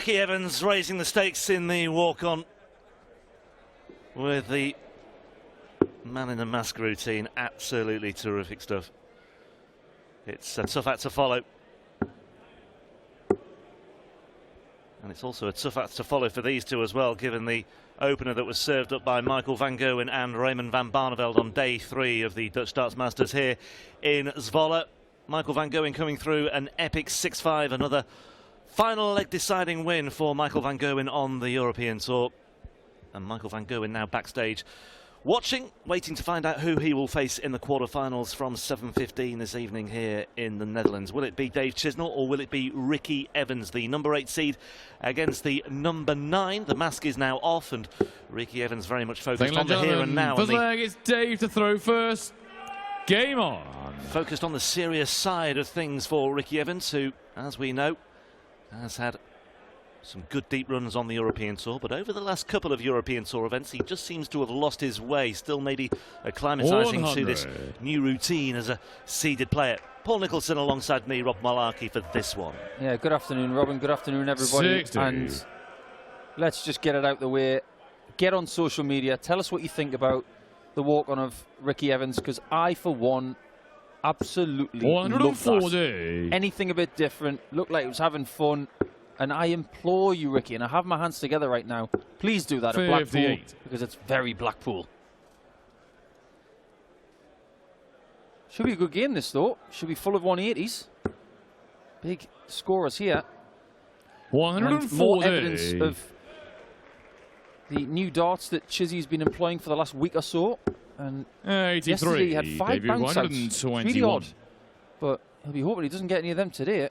Ricky Evans raising the stakes in the walk-on with the man in the mask routine. Absolutely terrific stuff. It's a tough act to follow. And it's also a tough act to follow for these two as well, given the opener that was served up by Michael van Gerwen and Raymond van Barneveld on day 3 of the Dutch Darts Masters here in Zwolle. Michael van Gerwen coming through an epic 6-5, another final leg deciding win for Michael van Gerwen on the European Tour. And Michael van Gerwen now backstage watching, waiting to find out who he will face in the quarterfinals from 7:15 this evening here in the Netherlands. Will it be Dave Chisnall or will it be Ricky Evans, the number 8 seed against the number 9? The mask is now off and Ricky Evans very much focused on the here and now. First leg, it's Dave to throw first. Game on. Focused on the serious side of things for Ricky Evans, who, as we know, has had some good deep runs on the European Tour, but over the last couple of European Tour events, he just seems to have lost his way, still maybe acclimatising to this new routine as a seeded player. Paul Nicholson alongside me, Rob Malarkey, for this one. Yeah, good afternoon, Robin. Good afternoon, everybody. 60. And let's just get it out the way. Get on social media. Tell us what you think about the walk-on of Ricky Evans, because I, for one, absolutely love that. Anything a bit different. Looked like he was having fun. And I implore you, Ricky, and I have my hands together right now, please do that at Blackpool, because it's very Blackpool. Should be a good game, this, though. Should be full of 180s. Big scorers here. 140. And more evidence of the new darts that Chizzy's been employing for the last week or so. And 83. Yesterday he had 5 bounce outs. It's really odd. But he'll be hoping he doesn't get any of them today.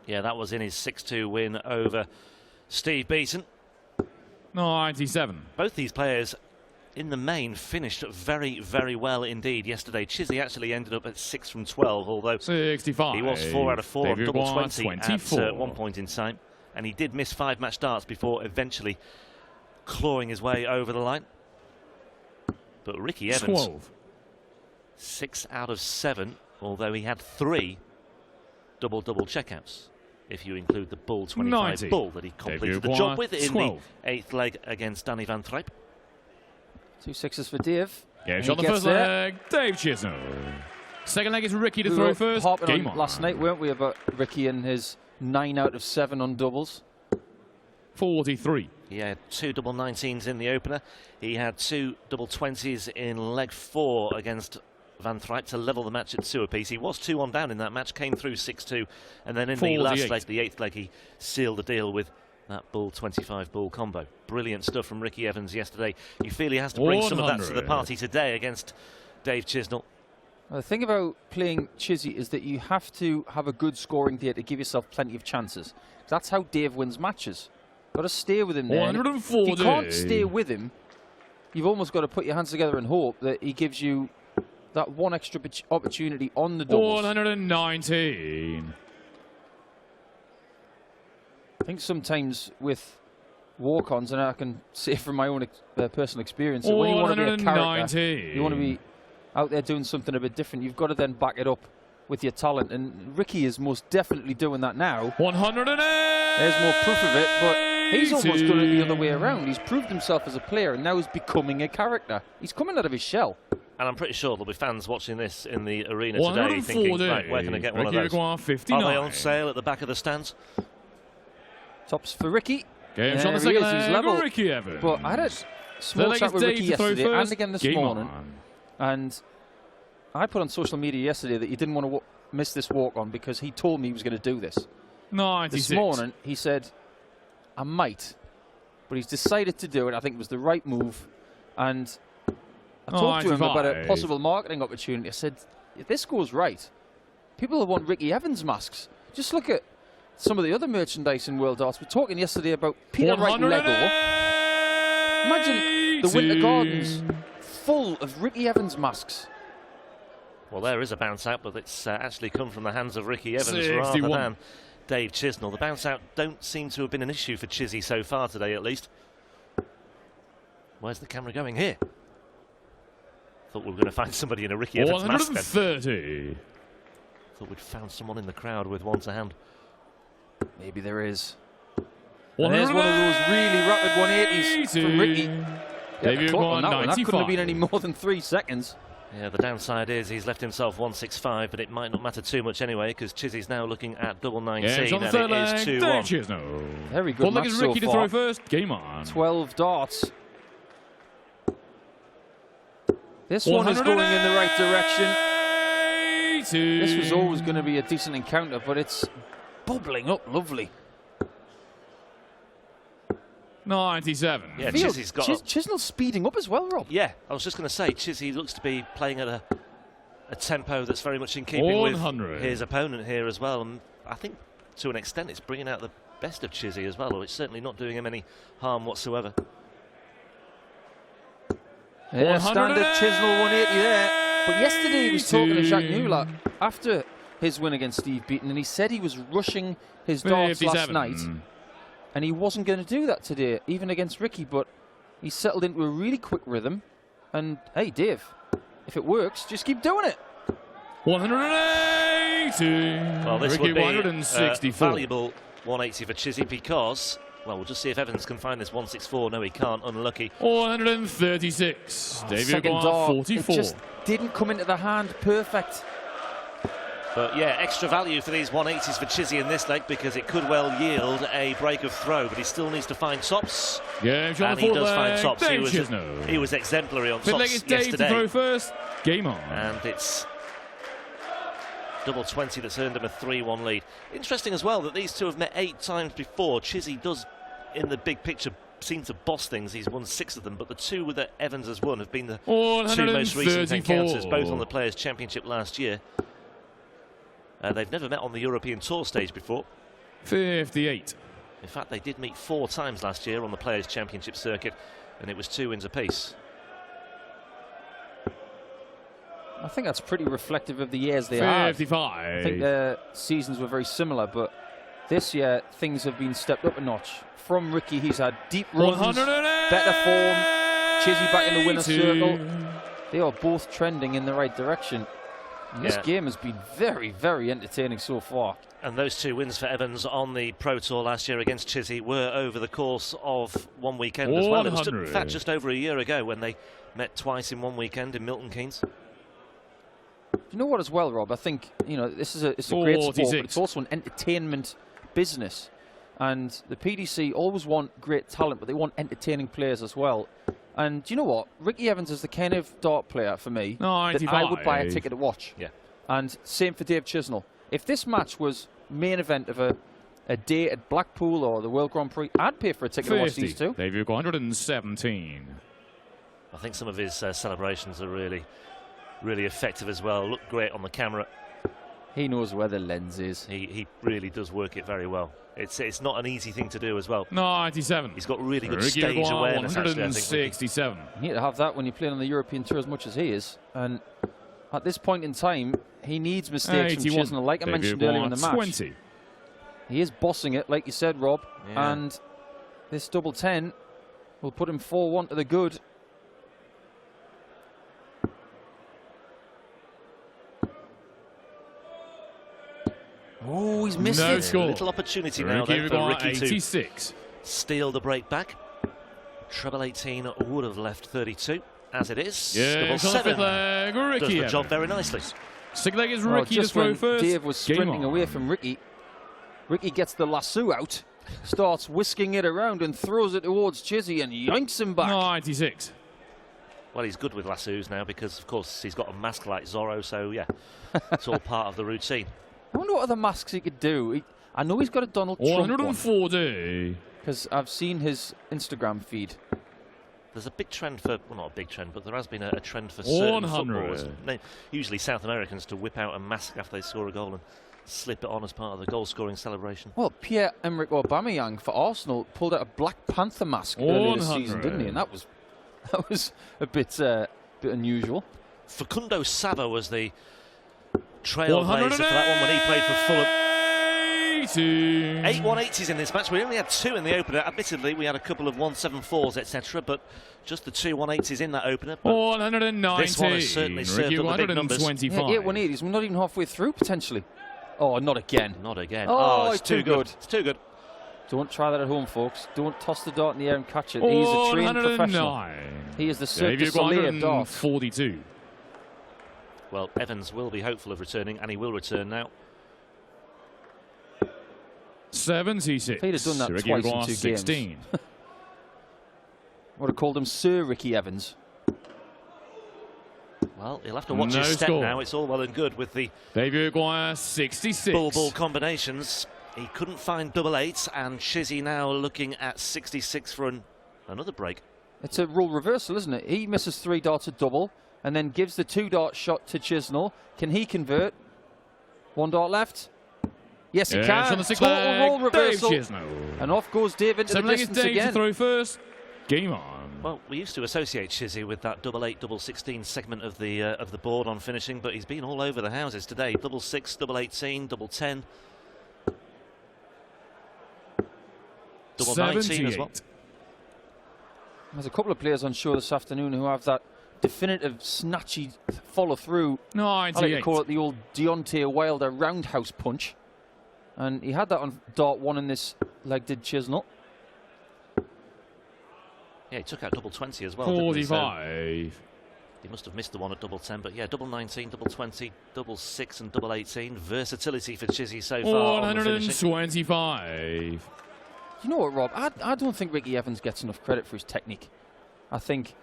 Yeah, that was in his 6-2 win over Steve Beaton. 97. Both these players, in the main, finished very, very well indeed yesterday. Chizzy actually ended up at 6 from 12, although 65. He was 4 out of 4 on double 20 24. at one point in time. And he did miss 5 match darts before eventually clawing his way over the line. But Ricky Evans, 12. 6 out of 7, although he had 3 double-double checkouts, if you include the bull 25 90. bull that he completed the job with in 12. the 8th leg against Danny van Thrijp. 2 6s for Dave. Yeah, shot the first leg, Dave Chisnall. Second leg is Ricky to throw first. Game on last night, weren't we, about Ricky and his 9 out of 7 on doubles? 43. He had 2 double 19s in the opener. He had 2 double 20s in leg 4 against Van Thrijp to level the match at 2 apiece. He was 2-1 down in that match, came through 6-2, and then in 48. the last leg, the 8th leg, he sealed the deal with that bull 25 bull combo. Brilliant stuff from Ricky Evans yesterday. You feel he has to bring 100. Some of that to the party today against Dave Chisnall. The thing about playing Chizzy is that you have to have a good scoring day to give yourself plenty of chances. That's how Dave wins matches. Got to stay with him there. 140. If you can't stay with him, you've almost got to put your hands together and hope that he gives you that one extra opportunity on the doubles. 119. I think sometimes with walk-ons, and I can say from my own personal experience, that when you want to be a character, you want to be out there doing something a bit different, you've got to then back it up with your talent. And Ricky is most definitely doing that now. 108. There's more proof of it, but he's almost done it the other way around. He's proved himself as a player, and now he's becoming a character. He's coming out of his shell. And I'm pretty sure there'll be fans watching this in the arena today thinking, right, where can I get one of those? 59. Are they on sale at the back of the stands? Tops for Ricky. Game shot the second leg, he's level. Ricky Evans. But I had a small chat with Ricky yesterday and again this morning. And I put on social media yesterday that he didn't want to miss this walk-on because he told me he was going to do this. 96. This morning, he said, I might. But he's decided to do it. I think it was the right move. And I talked to him about a possible marketing opportunity. I said, if this goes right, people will want Ricky Evans masks. Just look at some of the other merchandise in World Darts. We were talking yesterday about Peter Wright Lego. Imagine the Winter Gardens full of Ricky Evans masks. Well, there is a bounce out, but it's actually come from the hands of Ricky Evans 61. rather than Dave Chisnall. The bounce out don't seem to have been an issue for Chizzy so far today, at least. Where's the camera going here? Thought we were going to find somebody in a Ricky Evans mask. 130. Thought we'd found someone in the crowd with one to hand. Maybe there is. And there's one of those really rapid 180s from Ricky. Debut On that one. That 95. couldn't have been any more than 3 seconds. Yeah, the downside is he's left himself 165, but it might not matter too much anyway, because Chizzy's now looking at double 19, Yeah, on the and third it leg, is Dave 2-1. Chisnall. Very good Ball leg match is so Ricky to far. throw first. Game on. 12 darts. This one is going in the right direction. This was always going to be a decent encounter, but it's bubbling up lovely. 97. Yeah, Chizzy's got... Chisnall's speeding up as well, Rob. Yeah, I was just going to say, Chizzy looks to be playing at a tempo that's very much in keeping 100. with his opponent here as well. And I think, to an extent, it's bringing out the best of Chizzy as well, or it's certainly not doing him any harm whatsoever. Yeah, standard Chisnall 180 there. But yesterday he was talking to Jacques Newlat after his win against Steve Beaton, and he said he was rushing his darts last night, and he wasn't going to do that today, even against Ricky, but he settled into a really quick rhythm. And hey, Dave, if it works, just keep doing it. 180. Well, this Ricky would be 164. valuable 180 for Chizzy because, well, we'll just see if Evans can find this 164. No, he can't. Unlucky. 136. Debut Second bar dart, 44. it just didn't come into the hand perfect. But yeah, extra value for these 180s for Chizzy in this leg because it could well yield a break of throw, but he still needs to find tops. Yeah, and he does find tops. Chisnall. He was exemplary on Fifth leg tops is Dave to yesterday. throw first. Game on. And it's double 20 that's earned him a 3-1 lead. Interesting as well that these two have met 8 times before. Chizzy does, in the big picture, seem to boss things. He's won 6 of them, but the 2 that Evans has won have been the 2 most recent encounters, both on the Players' Championship last year. They've never met on the European Tour stage before. 58. In fact, they did meet 4 times last year on the Players' Championship circuit, and it was 2 wins apiece. I think that's pretty reflective of the years they had. 55. I think their seasons were very similar, but this year things have been stepped up a notch. From Ricky, he's had deep runs, better form, Chizzy back in the winner's circle. They are both trending in the right direction. And this game has been very, very entertaining so far. And those 2 wins for Evans on the Pro Tour last year against Chizzy were over the course of one weekend as well. It was, in fact, just over a year ago when they met twice in one weekend in Milton Keynes. You know what as well, Rob? I think, you know, it's a great sport, but it's also an entertainment business. And the PDC always want great talent, but they want entertaining players as well. And you know what? Ricky Evans is the kind of dart player for me that I would buy a ticket to watch. Yeah. And same for Dave Chisnall. If this match was main event of a day at Blackpool or the World Grand Prix, I'd pay for a ticket to watch these two. They've got 117. I think some of his celebrations are really effective as well. Look great on the camera. He knows where the lens is. He really does work it very well. It's not an easy thing to do as well. 97. He's got really good Ricky stage awareness, actually, I think. 167. You need to have that when you're playing on the European Tour as much as he is. And at this point in time, he needs mistakes from Chisnall, like I mentioned earlier in the match. 20. He is bossing it, like you said, Rob. Yeah. And this double 10 will put him 4-1 to the good. Oh, he's missed it. Score. Little opportunity now Ricky then for Ricky 86. to steal the break back. Treble 18 would have left 32, as it is. Yeah, Double 7 Ricky does the job very nicely. Second leg is Ricky to just throw when first. Dave was sprinting away from Ricky, Ricky gets the lasso out, starts whisking it around and throws it towards Chizzy and yanks him back. 96. Well, he's good with lassos now because, of course, he's got a mask like Zorro, so yeah, it's all part of the routine. I wonder what other masks he could do. I know he's got a Donald Trump 140. because I've seen his Instagram feed. There's a big trend for, well, not a big trend, but there has been a trend for certain 100. footballers, usually South Americans, to whip out a mask after they score a goal and slip it on as part of the goal-scoring celebration. Well, Pierre-Emerick Aubameyang for Arsenal pulled out a Black Panther mask earlier this season, didn't he? And that was a bit unusual. Facundo Sava was the trailblazer for that one when he played for Fulham. 8 180s in this match. We only had 2 in the opener. Admittedly, we had a couple of 174s, etc., but just the 2 180s in that opener. But 190. this one has certainly served up the big numbers. 125. Yeah, 8 180s. We're not even halfway through, potentially. Oh, not again. Not again. Oh, it's too good. It's too good. Don't try that at home, folks. Don't toss the dart in the air and catch it. He's a trained professional. He is the Cirque du Soleil of darts. 42. Well, Evans will be hopeful of returning, and he will return now. 76. If he'd have done that Ricky twice in Aguilar, 2 16. games. Would have called him Sir Ricky Evans. Well, he'll have to watch No his step score. now. It's all well and good with the David Aguilar, 66. ball combinations. He couldn't find double eights, and Chizzy now looking at 66 for another break. It's a rule reversal, isn't it? He misses 3 darts at double and then gives the 2 dart shot to Chisnall. Can he convert? 1 dart left. Yes, he can. On the sixth Total leg, role reversal. Dave Chisnall. And off goes David to the 7-legged distance Dave again. to throw first. Game on. Well, we used to associate Chizzy with that double 8, double 16 segment of the board on finishing, but he's been all over the houses today. Double 6, double 18, double 10, double 19 as well. There's a couple of players on show this afternoon who have that definitive snatchy follow through. I like to 98. call it the old Deontay Wilder roundhouse punch. And he had that on dart 1 in this leg, did Chisnall. Yeah, he took out double 20 as well. didn't he? So 45. he must have missed the one at double 10, but yeah, double 19, double 20, double 6 and double 18. Versatility for Chizzy so far on the finishing. 125. You know what, Rob? I don't think Ricky Evans gets enough credit for his technique. I think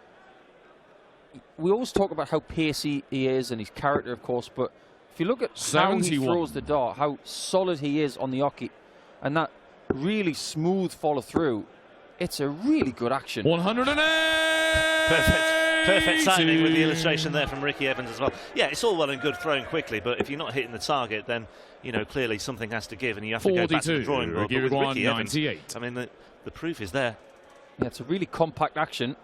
we always talk about how pacey he is and his character, of course, but if you look at how he 71. throws the dart, how solid he is on the oche, and that really smooth follow through, it's a really good action. 108. Perfect timing with the illustration there from Ricky Evans as well. Yeah, it's all well and good throwing quickly, but if you're not hitting the target, then you know clearly something has to give, and you have to go back to the drawing board. But with Ricky Evans, 98. I mean, the proof is there. Yeah, it's a really compact action.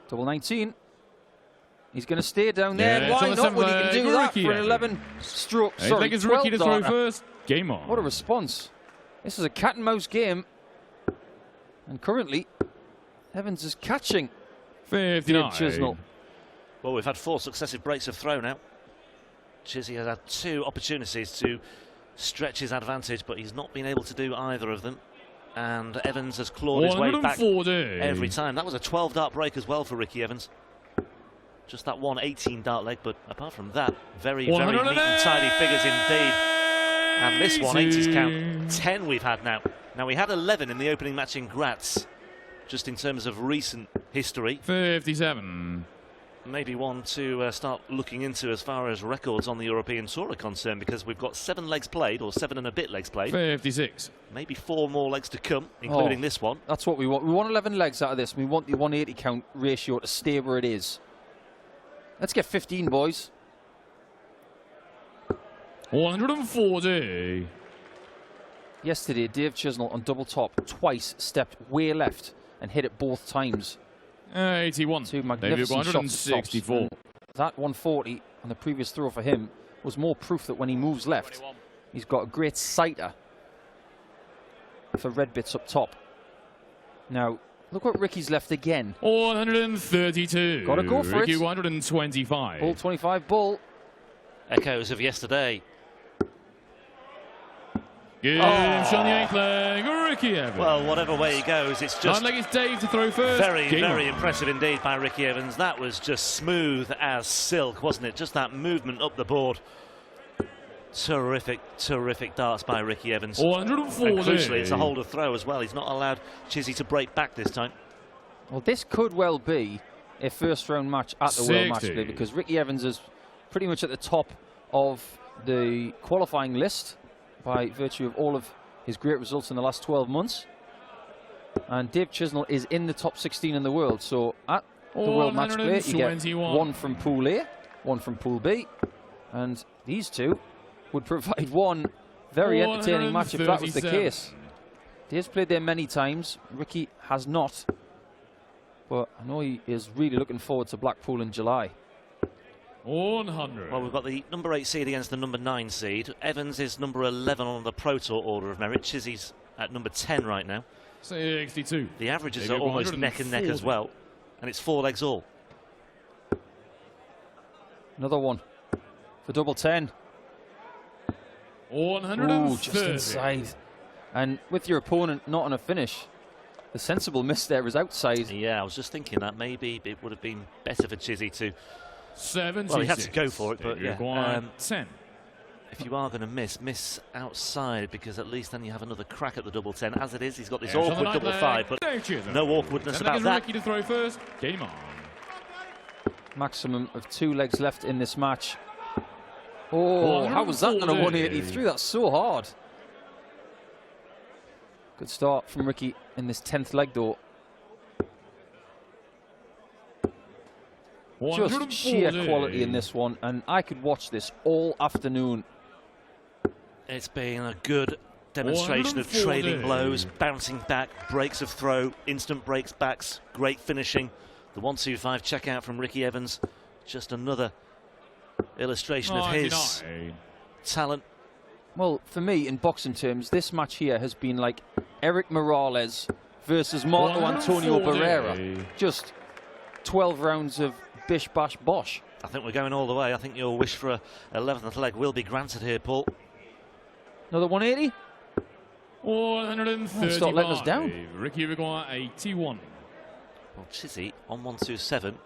Double 19. He's going to stay down there. Yeah, Why it's on not the when he can do that Ricky for an Evans. 11 stroke? I Sorry, think it's 12 Ricky to throw darter. first. Game on. What a response. This is a cat and mouse game. And currently, Evans is catching 59. Chisnall. Well, we've had 4 successive breaks of throw now. Chizzy has had 2 opportunities to stretch his advantage, but he's not been able to do either of them. And Evans has clawed his way back 140. every time. That was a 12 dart break as well for Ricky Evans. Just that one 18 dart leg, but apart from that, very, very neat and tidy figures indeed. And this one, 80s count, 10 we've had now. Now, we had 11 in the opening match in Graz, just in terms of recent history. 57. Maybe one to start looking into as far as records on the European Tour are concerned, because we've got 7 legs played, or 7 and a bit legs played. 56. Maybe 4 more legs to come, including this one. That's what we want. We want 11 legs out of this. We want the 180 count ratio to stay where it is. Let's get 15, boys. 140. Yesterday, Dave Chisnall on double top twice stepped way left and hit it both times. 81. 2 magnificent shots. 164. That 140 on the previous throw for him was more proof that when he moves left, he's got a great sighter for red bits up top. Now, look what Ricky's left again. 132. Gotta go for Ricky, it. 125. Bull 25, bull. Echoes of yesterday. Good shot on the 8th leg. Ricky Evans. Well, whatever way he goes, it's just 9 leg is Dave to throw first. very, Game very on. impressive indeed by Ricky Evans. That was just smooth as silk, wasn't it? Just that movement up the board. Terrific, terrific darts by Ricky Evans. 140. And crucially, it's a holder throw as well. He's not allowed Chizzy to break back this time. Well, this could well be a first round match at the World Match 60. Play, because Ricky Evans is pretty much at the top of the qualifying list by virtue of all of his great results in the last 12 months. And Dave Chisnall is in the top 16 in the world. So at the World Match Play, you get 1 from Pool A, 1 from Pool B. And these two would provide one very entertaining match if that was the case. Dave's played there many times. Ricky has not. But I know he is really looking forward to Blackpool in July. 100. Well, we've got the number 8 seed against the number 9 seed. Evans is number 11 on the Pro Tour order of merit. Chizzy's at number 10 right now. 62. The averages Maybe are almost neck and neck as 140. well. And it's 4 legs all. Another one for double 10. 130. Ooh, just inside. And with your opponent not on a finish, the sensible miss there is outside. Yeah, I was just thinking that maybe it would have been better for Chizzy to... 76. Well, he had to go for it, but yeah. 10. If you are going to miss outside, because at least then you have another crack at the double 10. As it is, he's got this awkward double 5, but no awkwardness about that. Ricky to throw first. Game on. Maximum of 2 legs left in this match. Oh, how was that on a 180? He threw that so hard. Good start from Ricky in this 10th leg, though. Just sheer quality in this one, and I could watch this all afternoon. It's been a good demonstration of trading blows, bouncing back, breaks of throw, instant breaks backs, great finishing. The 1-2-5 checkout from Ricky Evans, just another illustration of his talent. Well, for me, in boxing terms, this match here has been like Eric Morales versus Marco Antonio Barrera. Just 12 rounds of bish, bash, bosh. I think we're going all the way. I think your wish for a 11th leg will be granted here, Paul. Another 180? 130. Stop letting us down. Ricky Maguire, 81. Well, Chizzy on 127.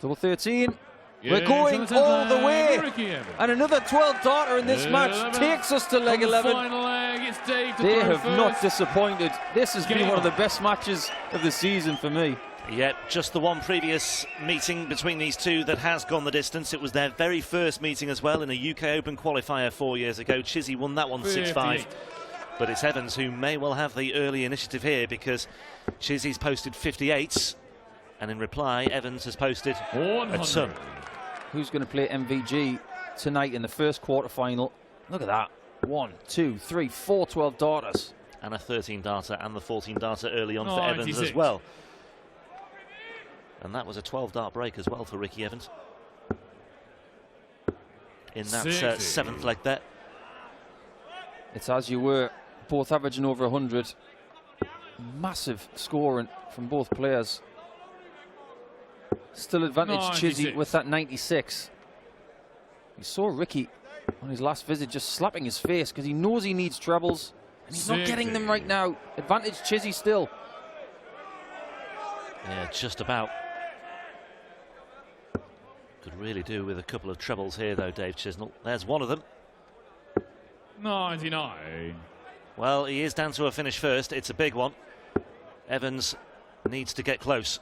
Double 13. We're going all the way. And another 12 darter in this match takes us to leg 11. They have not disappointed. This has been one of the best matches of the season for me. Yeah, just the one previous meeting between these two that has gone the distance. It was their very first meeting as well in a UK Open qualifier 4 years ago. Chizzy won that one 6-5. But it's Evans who may well have the early initiative here, because Chizzy's posted 58s, and in reply, Evans has posted a ton. Who's going to play MVG tonight in the first quarter-final? Look at that. 1, 2, 3, 4 12 darters. And a 13 darter and the 14 darter early on for Evans as well. And that was a 12 dart break as well for Ricky Evans in that 7th leg there. It's as you were, both averaging over 100. Massive scoring from both players. Still advantage Chizzy with that 96. You saw Ricky on his last visit just slapping his face because he knows he needs trebles and he's not getting them right now. Advantage Chizzy still. Yeah, just about. Could really do with a couple of trebles here though, Dave Chisnall. There's one of them. 99. Well, he is down to a finish first. It's a big one. Evans needs to get close.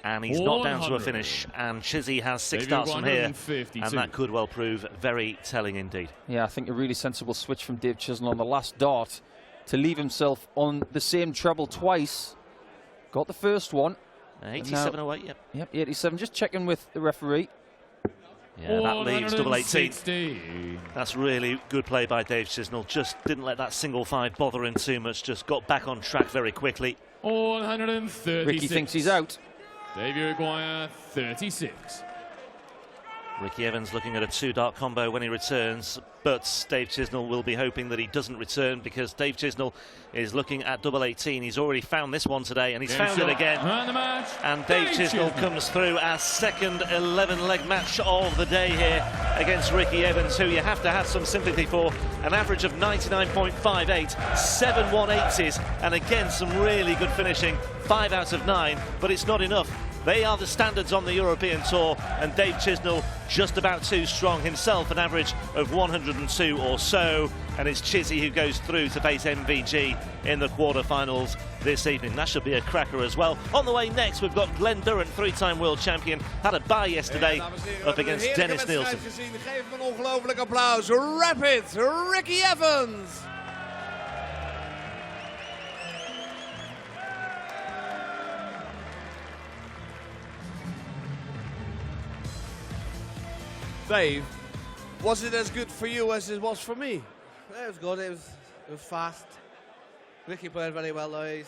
And he's not down to a finish. And Chizzy has 6 darts from here. And that could well prove very telling indeed. Yeah, I think a really sensible switch from Dave Chisnall on the last dart to leave himself on the same treble twice. Got the first one. 87 away, yep. Yep, 87. Just checking with the referee. Yeah, that leaves double 18. That's really good play by Dave Chisnall. Just didn't let that single 5 bother him too much. Just got back on track very quickly. 136. Ricky thinks he's out. Davey Maguire, 36. Ricky Evans looking at a 2-dart combo when he returns, but Dave Chisnall will be hoping that he doesn't return, because Dave Chisnall is looking at double 18. He's already found this one today, and he's found it again. And Dave Chisnall comes through as second 11-leg match of the day here against Ricky Evans, who you have to have some sympathy for. An average of 99.58, 7 180s, and again some really good finishing, 5 out of 9, but it's not enough. They are the standards on the European Tour, and Dave Chisnall just about too strong himself, an average of 102 or so. And it's Chizzy who goes through to face MVG in the quarterfinals this evening. That should be a cracker as well. On the way next, we've got Glenn Durrant, 3-time world champion. Had a bye yesterday up against Dennis Nielsen. Geef hem een ongelooflijk applaus. Rapid, Ricky Evans. Dave, was it as good for you as it was for me? Yeah, it was good. It was fast. Ricky played very well though. He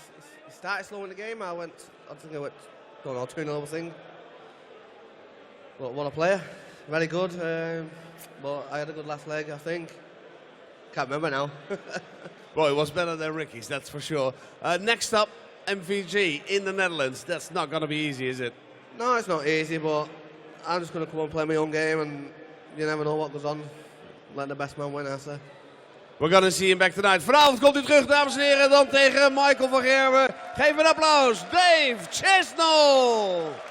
started slow in the game. I think I went, don't know, 2-0 thing. But what a player. Very good. But I had a good last leg, I think. Can't remember now. Well, it was better than Ricky's, that's for sure. Next up, MVG in the Netherlands. That's not going to be easy, is it? No, it's not easy, but I'm just going to come and play my own game, and you never know what goes on. Let the best man win, I say. We're gonna see him back tonight. Vanavond komt hij terug, dames en heren, dan tegen Michael van Gerwen. Geef een applaus, Dave Chisnall.